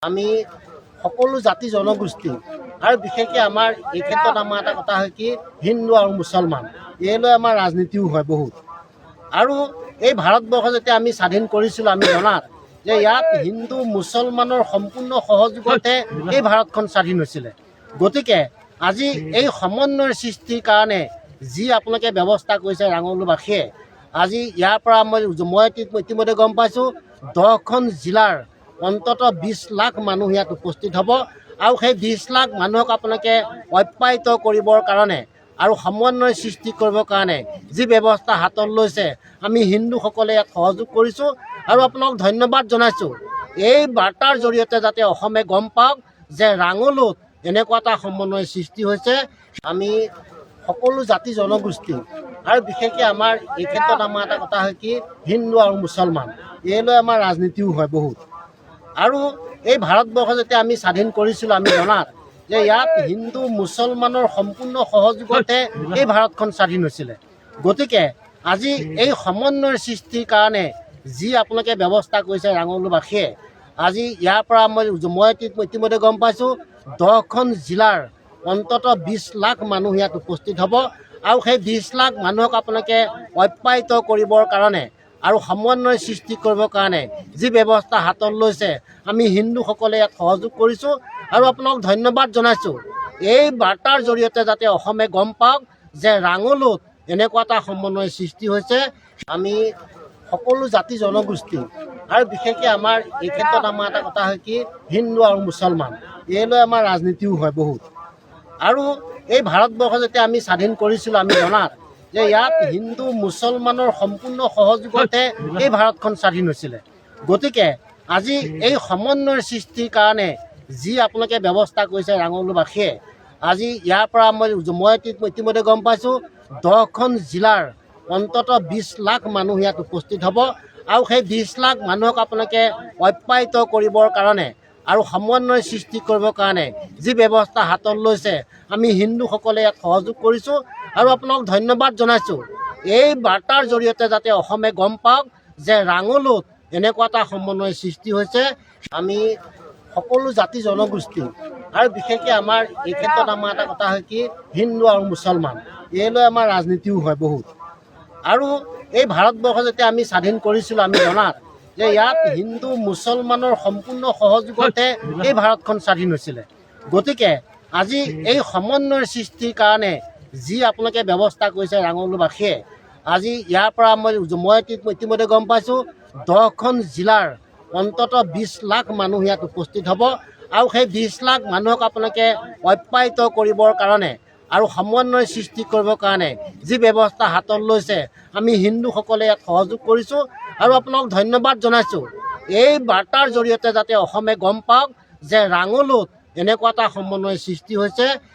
আমি সকলো জাতি জনগোষ্ঠী আৰু বিশেষকৈ আমাৰ এই ক্ষেত্ৰত আমাৰ এটা কথা হয় কি হিন্দু আৰু মুছলমান এই লৈ আমাৰ ৰাজনীতিও হয় বহুত। আৰু এই ভাৰতবৰ্ষ যেতিয়া আমি স্বাধীন কৰিছিলোঁ আমি জনাত যে ইয়াত হিন্দু মুছলমানৰ সম্পূৰ্ণ সহযোগতে এই ভাৰতখন স্বাধীন হৈছিলে। গতিকে আজি এই সমন্বয়ৰ সৃষ্টিৰ কাৰণে যি আপোনালোকে ব্যৱস্থা কৰিছে ৰাঙলুবাসীয়ে, আজি ইয়াৰ পৰা মই ইতিমধ্যে গম পাইছোঁ 10খন জিলাৰ অন্ততঃ 20 লাখ মানুহ ইয়াত উপস্থিত হ'ব আৰু সেই 20 লাখ মানুহক আপোনালোকে অপ্যায়িত কৰিবৰ কাৰণে আৰু সমন্বয় সৃষ্টি কৰিবৰ কাৰণে যি ব্যৱস্থা হাতত লৈছে আমি হিন্দুসকলে ইয়াত সহযোগ কৰিছোঁ আৰু আপোনালোক ধন্যবাদ জনাইছোঁ। এই বাৰ্তাৰ জৰিয়তে যাতে অসমে গম পাওক যে ৰাঙলুত এনেকুৱা এটা সমন্বয় সৃষ্টি হৈছে। আমি সকলো জাতি জনগোষ্ঠী আৰু বিশেষকৈ আমাৰ এই ক্ষেত্ৰত আমাৰ এটা কথা হয় কি হিন্দু আৰু মুছলমান এই লৈ আমাৰ ৰাজনীতিও হয় বহুত। আৰু এই ভাৰতবৰ্ষ যেতিয়া আমি স্বাধীন কৰিছিলোঁ আমি জনাত যে ইয়াত হিন্দু মুছলমানৰ সম্পূৰ্ণ সহযোগতে এই ভাৰতখন স্বাধীন হৈছিলে। গতিকে আজি এই সমন্বয়ৰ সৃষ্টিৰ কাৰণে যি আপোনালোকে ব্যৱস্থা কৰিছে ৰাঙলুবাসীয়ে, আজি ইয়াৰ পৰা মই ইতিমধ্যে গম পাইছোঁ 10খন জিলাৰ অন্ততঃ 20 লাখ মানুহ ইয়াত উপস্থিত হ'ব আৰু সেই 20 লাখ মানুহক আপোনালোকে অপ্যায়িত কৰিবৰ কাৰণে আৰু সমন্বয় সৃষ্টি কৰিবৰ কাৰণে যি ব্যৱস্থা হাতত লৈছে আমি হিন্দুসকলে ইয়াত সহযোগ কৰিছোঁ আৰু আপোনালোক ধন্যবাদ জনাইছোঁ। এই বাৰ্তাৰ জৰিয়তে যাতে অসমে গম পাওক যে ৰাঙলুত এনেকুৱা এটা সমন্বয় সৃষ্টি হৈছে। আমি সকলো জাতি জনগোষ্ঠী আৰু বিশেষকৈ আমাৰ এই ক্ষেত্ৰত আমাৰ এটা কথা হয় কি হিন্দু আৰু মুছলমান এই লৈ আমাৰ ৰাজনীতিও হয় বহুত। আৰু এই ভাৰতবৰ্ষ যেতিয়া আমি স্বাধীন কৰিছিলোঁ আমি জনাত যে ইয়াত হিন্দু মুছলমানৰ সম্পূৰ্ণ সহযোগতে এই ভাৰতখন স্বাধীন হৈছিলে। গতিকে আজি এই সমন্বয়ৰ সৃষ্টিৰ কাৰণে যি আপোনালোকে ব্যৱস্থা কৰিছে ৰাঙলুবাসীয়ে, আজি ইয়াৰ পৰা মই ইতিমধ্যে গম পাইছোঁ 10খন জিলাৰ অন্ততঃ 20 লাখ মানুহ ইয়াত উপস্থিত হ'ব আৰু সেই 20 লাখ মানুহক আপোনালোকে অপ্যায়িত কৰিবৰ কাৰণে আৰু সমন্বয় সৃষ্টি কৰিবৰ কাৰণে যি ব্যৱস্থা হাতত লৈছে আমি হিন্দুসকলে ইয়াত সহযোগ কৰিছোঁ আৰু আপোনালোক ধন্যবাদ জনাইছোঁ। এই বাৰ্তাৰ জৰিয়তে যাতে অসমে গম পাওক যে ৰাঙলুত এনেকুৱা এটা সমন্বয় সৃষ্টি হৈছে। আমি সকলো জাতি জনগোষ্ঠী আৰু বিশেষকৈ আমাৰ এই ক্ষেত্ৰত আমাৰ এটা কথা হয় কি হিন্দু আৰু মুছলমান এই লৈ আমাৰ ৰাজনীতিও হয় বহুত। আৰু এই ভাৰতবৰ্ষ যেতিয়া আমি স্বাধীন কৰিছিলোঁ আমি জনাত যে ইয়াত হিন্দু মুছলমানৰ সম্পূৰ্ণ সহযোগতে এই ভাৰতখন স্বাধীন হৈছিলে। গতিকে আজি এই সমন্বয়ৰ সৃষ্টিৰ কাৰণে যি আপোনালোকে ব্যৱস্থা কৰিছে ৰাঙলুবাসীয়ে, আজি ইয়াৰ পৰা মই ইতিমধ্যে গম পাইছোঁ 10খন জিলাৰ অন্ততঃ 20 লাখ মানুহ ইয়াত উপস্থিত হ'ব আৰু সেই 20 লাখ মানুহক আপোনালোকে অপ্যায়িত কৰিবৰ কাৰণে আৰু সমন্বয় সৃষ্টি কৰিবৰ কাৰণে যি ব্যৱস্থা হাতত লৈছে আমি হিন্দুসকলে ইয়াত সহযোগ কৰিছোঁ আৰু আপোনালোক ধন্যবাদ জনাইছোঁ। এই বাৰ্তাৰ জৰিয়তে যাতে অসমে গম পাওক যে ৰাঙলুত এনেকুৱা এটা সমন্বয় সৃষ্টি হৈছে।